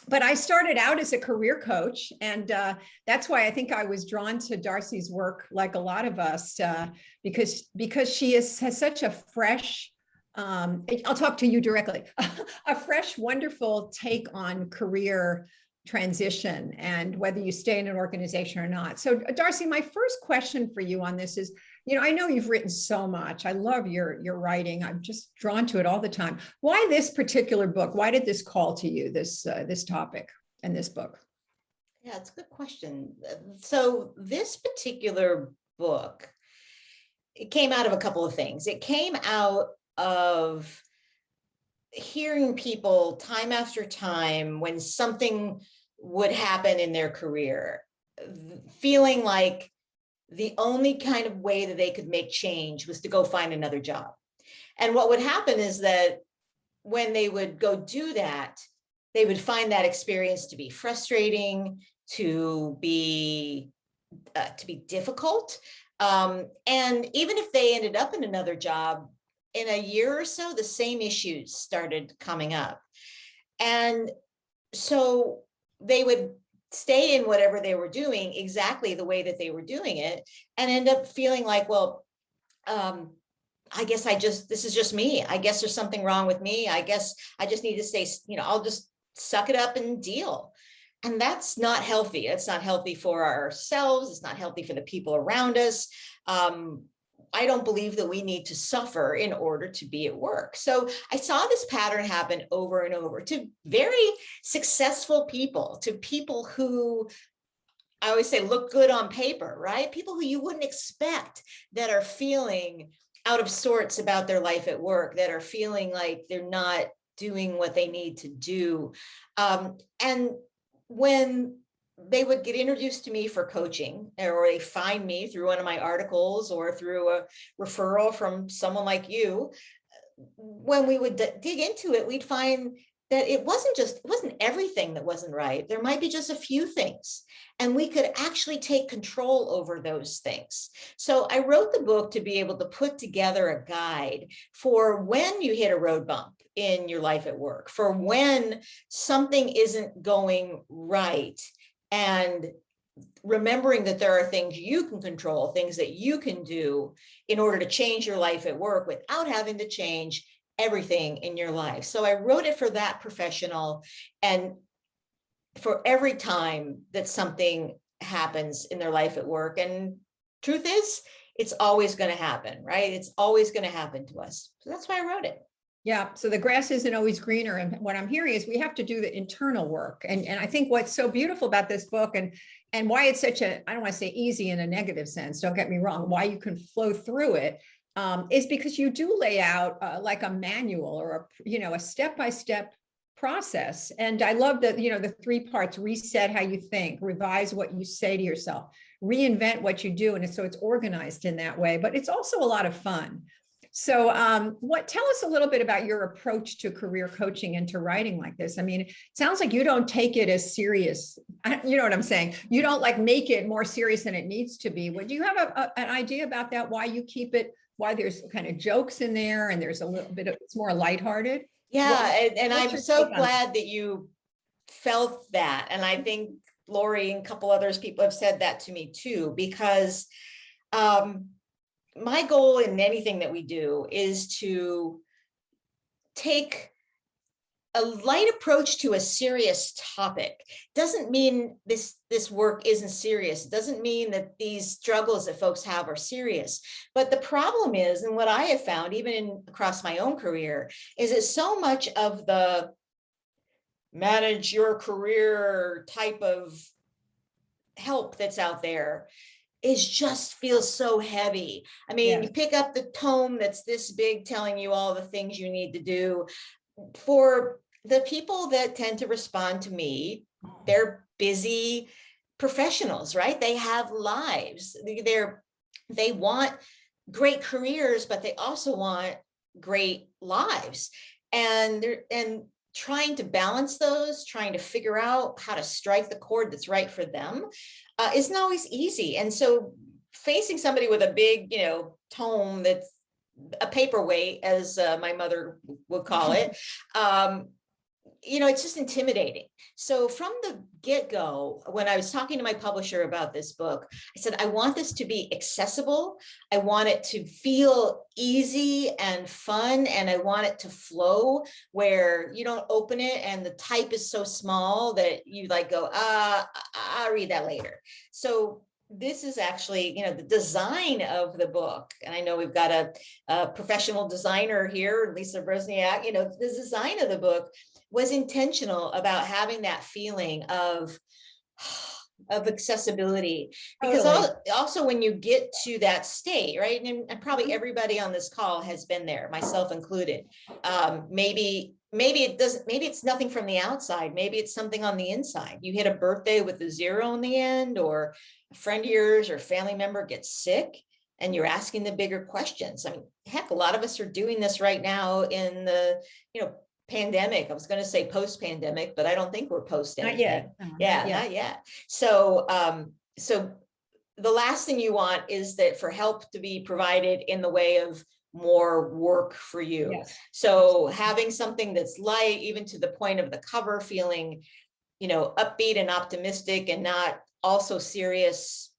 but I started out as a career coach, and that's why I think I was drawn to Darcy's work, like a lot of us, because she has such a fresh. I'll talk to you directly. A fresh, wonderful take on career transition and whether you stay in an organization or not. So, Darcy, my first question for you on this is, I know you've written so much. I love your writing. I'm just drawn to it all the time. Why this particular book? Why did this call to you, this topic and this book? Yeah, it's a good question. So this particular book, it came out of a couple of things. It came out of hearing people time after time when something would happen in their career, feeling like the only kind of way that they could make change was to go find another job. And what would happen is that when they would go do that, they would find that experience to be frustrating, to be difficult. And even if they ended up in another job, in a year or so, the same issues started coming up. And so they would stay in whatever they were doing exactly the way that they were doing it and end up feeling like, well, I guess this is just me. I guess there's something wrong with me. I guess I just need to stay, I'll just suck it up and deal. And that's not healthy. It's not healthy for ourselves. It's not healthy for the people around us. I don't believe that we need to suffer in order to be at work. So I saw this pattern happen over and over to very successful people, to people who I always say look good on paper, right? People who you wouldn't expect, that are feeling out of sorts about their life at work, that are feeling like they're not doing what they need to do. And when they would get introduced to me for coaching, or they find me through one of my articles or through a referral from someone like you, when we would dig into it, we'd find that it wasn't everything that wasn't right. There might be just a few things, and we could actually take control over those things. So I wrote the book to be able to put together a guide for when you hit a road bump in your life at work, for when something isn't going right, and remembering that there are things you can control, things that you can do in order to change your life at work without having to change everything in your life. So I wrote it for that professional, and for every time that something happens in their life at work. And truth is, it's always going to happen, right? It's always going to happen to us. So that's why I wrote it. Yeah. So the grass isn't always greener. And what I'm hearing is we have to do the internal work. And I think what's so beautiful about this book, and why it's such I don't want to say easy in a negative sense, don't get me wrong, why you can flow through it, is because you do lay out like a manual or a step-by-step process. And I love that, the 3 parts: reset how you think, revise what you say to yourself, reinvent what you do. And so it's organized in that way, but it's also a lot of fun. So tell us a little bit about your approach to career coaching and to writing like this. I mean, it sounds like you don't take it as serious. You know what I'm saying? You don't like make it more serious than it needs to be. Would you have an idea about that? Why you keep it, why there's kind of jokes in there and there's a little bit of, it's more lighthearted? Yeah. And I'm so glad that you felt that. And I think Lori and a couple others people have said that to me too, because my goal in anything that we do is to take a light approach to a serious topic. Doesn't mean this work isn't serious. It doesn't mean that these struggles that folks have are serious. But the problem is, and what I have found, even across my own career, is that so much of the manage your career type of help that's out there feels so heavy. I mean, You pick up the tome that's this big telling you all the things you need to do. For the people that tend to respond to me, they're busy professionals, right? They have lives. They want great careers, but they also want great lives. And trying to balance those, trying to figure out how to strike the chord that's right for them isn't always easy. And so facing somebody with a big, tome that's a paperweight, as my mother would call it, it's just intimidating. So from the get-go, when I was talking to my publisher about this book, I said, I want this to be accessible. I want it to feel easy and fun. And I want it to flow where you don't open it and the type is so small that you like go, I'll read that later. So this is actually, the design of the book. And I know we've got a professional designer here, Lisa Brosniak, the design of the book was intentional about having that feeling of accessibility, because also when you get to that state, right, and probably everybody on this call has been there, myself included. Maybe it's nothing from the outside, maybe it's something on the inside. You hit a birthday with a 0 in the end, or a friend of yours or family member gets sick and you're asking the bigger questions. I mean, heck, a lot of us are doing this right now in the pandemic. I was going to say post-pandemic, but I don't think we're post anything. Not yet. Yeah, not yet. So so the last thing you want is that for help to be provided in the way of more work for you. Yes. So having something that's light, even to the point of the cover feeling, upbeat and optimistic, and not also serious,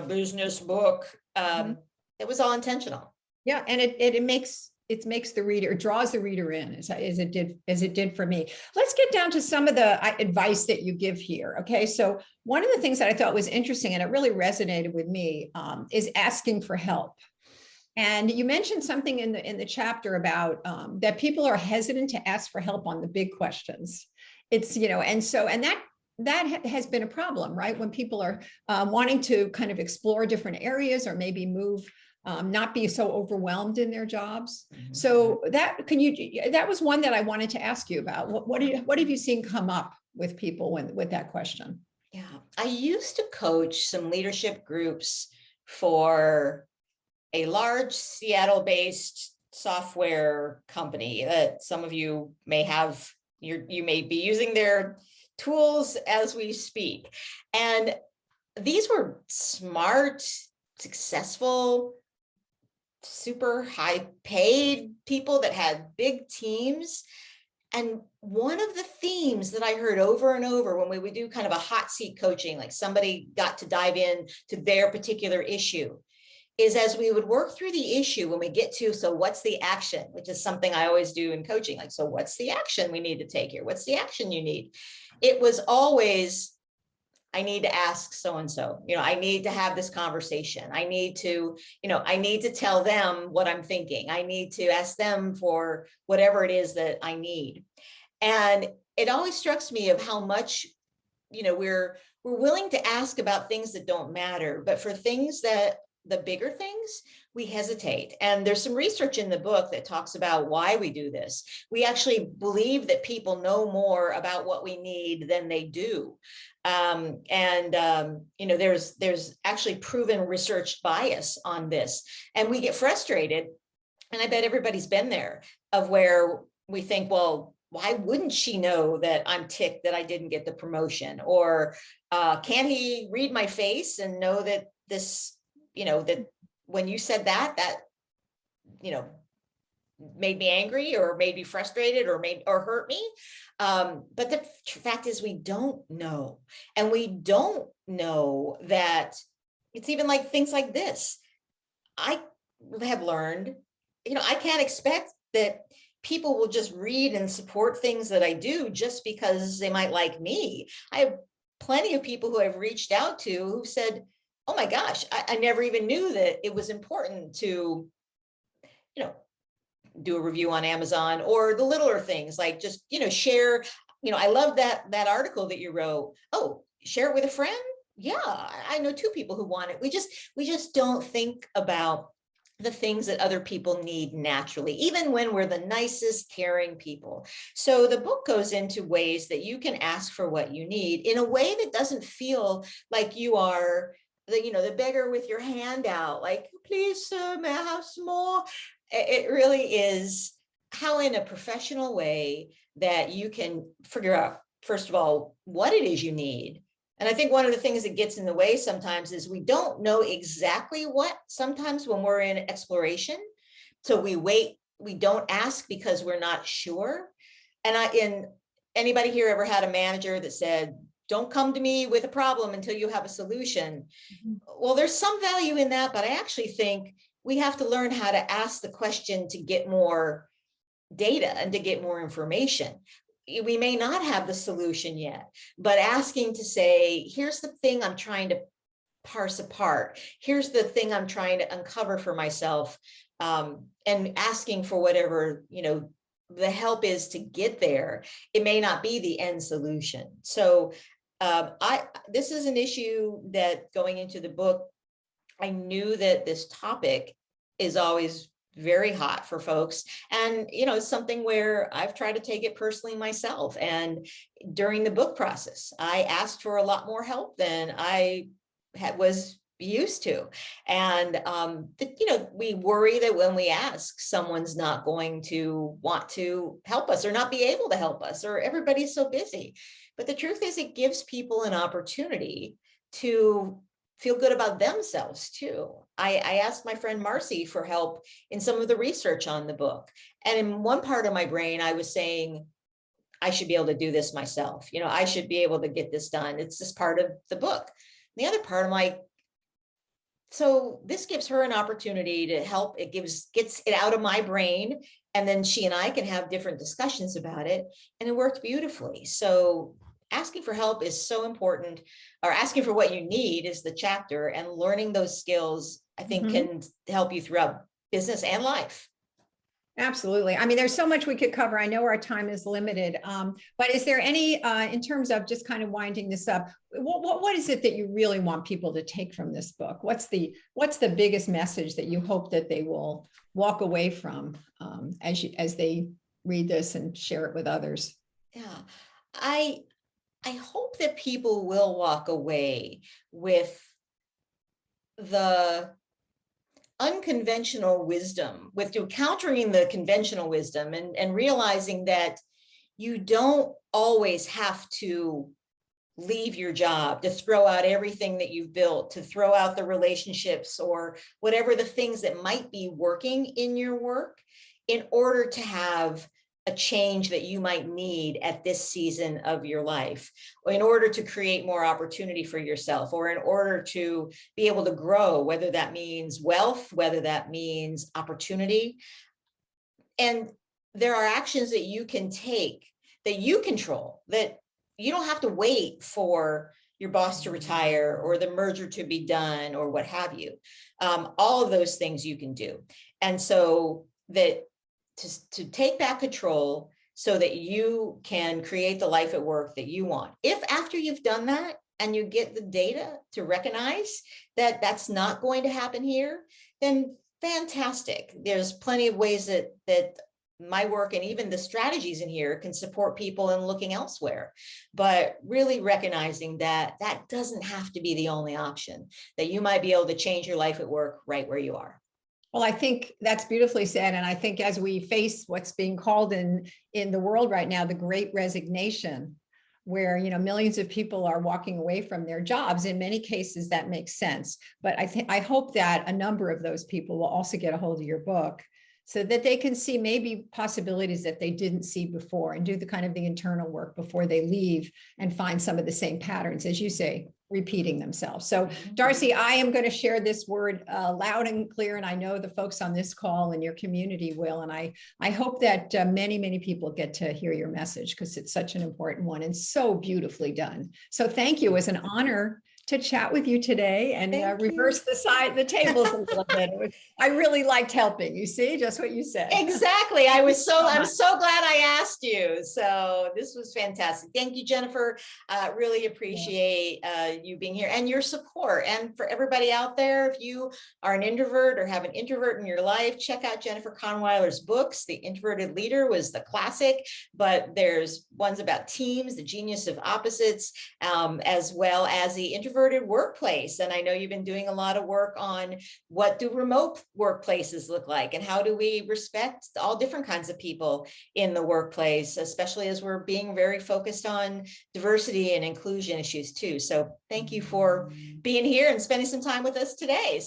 business book. It was all intentional. Yeah, and it makes the reader, it draws the reader in as it did for me. Let's get down to some of the advice that you give here. Okay, so one of the things that I thought was interesting, and it really resonated with me, is asking for help. And you mentioned something in the chapter about that people are hesitant to ask for help on the big questions. It's and that has been a problem, right? When people are wanting to kind of explore different areas, or maybe move. Not be so overwhelmed in their jobs. So that was one that I wanted to ask you about. What have you seen come up with people with that question? Yeah, I used to coach some leadership groups for a large Seattle-based software company that some of you may have. You may be using their tools as we speak, and these were smart, successful, super high paid people that had big teams. And one of the themes that I heard over and over when we would do kind of a hot seat coaching, like somebody got to dive in to their particular issue, is as we would work through the issue, when we get to, so what's the action, which is something I always do in coaching, like, so what's the action we need to take here? What's the action you need? It was always, I need to ask so-and-so, I need to have this conversation. I need to, I need to tell them what I'm thinking. I need to ask them for whatever it is that I need. And it always strikes me of how much, we're willing to ask about things that don't matter, but for things that, the bigger things, we hesitate. And there's some research in the book that talks about why we do this. We actually believe that people know more about what we need than they do. There's actually proven research bias on this. And we get frustrated, and I bet everybody's been there, of where we think, well, why wouldn't she know that I'm ticked that I didn't get the promotion? Or can he read my face and know that this, that when you said that made me angry, or made me frustrated, or hurt me. But the fact is, we don't know. And we don't know that it's even like things like this. I have learned, I can't expect that people will just read and support things that I do just because they might like me. I have plenty of people who I've reached out to who said, oh my gosh, I never even knew that it was important to, do a review on Amazon, or the littler things like just, share, I love that article that you wrote. Oh, share it with a friend. Yeah, I know 2 people who want it. We just don't think about the things that other people need naturally, even when we're the nicest, caring people. So the book goes into ways that you can ask for what you need in a way that doesn't feel like you are the beggar with your hand out, like, please, sir, may I have some more? It really is how, in a professional way, that you can figure out, first of all, what it is you need. And I think one of the things that gets in the way sometimes is we don't know exactly what, sometimes when we're in exploration. So we wait, we don't ask because we're not sure. And anybody here ever had a manager that said, don't come to me with a problem until you have a solution? Well, there's some value in that, but I actually think we have to learn how to ask the question to get more data and to get more information. We may not have the solution yet, but asking to say, here's the thing I'm trying to parse apart. Here's the thing I'm trying to uncover for myself, and asking for whatever, the help is to get there. It may not be the end solution. So this is an issue that going into the book, I knew that this topic is always very hot for folks. And, it's something where I've tried to take it personally myself. And during the book process, I asked for a lot more help than I was used to. And, we worry that when we ask, someone's not going to want to help us or not be able to help us, or everybody's so busy. But the truth is, it gives people an opportunity to feel good about themselves too. I asked my friend Marcy for help in some of the research on the book. And in one part of my brain, I was saying, I should be able to do this myself. I should be able to get this done. It's just part of the book. The other part, I'm like, so this gives her an opportunity to help. It gets it out of my brain. And then she and I can have different discussions about it. And it worked beautifully. So asking for help is so important, or asking for what you need is the chapter, and learning those skills, I think, can help you throughout business and life. Absolutely. I mean, there's so much we could cover. I know our time is limited, but is there any, in terms of just kind of winding this up, what is it that you really want people to take from this book? What's the biggest message that you hope that they will walk away from as they read this and share it with others? Yeah, I hope that people will walk away with the unconventional wisdom, with countering the conventional wisdom, and realizing that you don't always have to leave your job, to throw out everything that you've built, to throw out the relationships or whatever the things that might be working in your work, in order to have a change that you might need at this season of your life, or in order to create more opportunity for yourself, or in order to be able to grow, whether that means wealth, whether that means opportunity. And there are actions that you can take, that you control, that you don't have to wait for your boss to retire or the merger to be done or what have you. All of those things you can do. And so that to take back control so that you can create the life at work that you want. If after you've done that and you get the data to recognize that that's not going to happen here, then fantastic. There's plenty of ways that my work and even the strategies in here can support people in looking elsewhere. But really recognizing that that doesn't have to be the only option, that you might be able to change your life at work right where you are. Well, I think that's beautifully said. And I think as we face what's being called in the world right now, the great resignation, where, millions of people are walking away from their jobs, in many cases that makes sense. But I hope that a number of those people will also get a hold of your book, so that they can see maybe possibilities that they didn't see before, and do the kind of the internal work before they leave, and find some of the same patterns, as you say, repeating themselves. So Darcy, I am going to share this word loud and clear, and I know the folks on this call and your community will. And I hope that many, many people get to hear your message, because it's such an important one and so beautifully done. So thank you. It was an honor to chat with you today, and reverse the tables a little bit. I really liked helping. You see, just what you said. Exactly. I'm so glad I asked you. So this was fantastic. Thank you, Jennifer. Really appreciate you being here and your support. And for everybody out there, if you are an introvert or have an introvert in your life, check out Jennifer Kahnweiler's books. The Introverted Leader was the classic, but there's ones about teams, the genius of opposites, as well as the introverted workplace. And I know you've been doing a lot of work on what do remote workplaces look like, and how do we respect all different kinds of people in the workplace, especially as we're being very focused on diversity and inclusion issues too. So thank you for being here and spending some time with us today.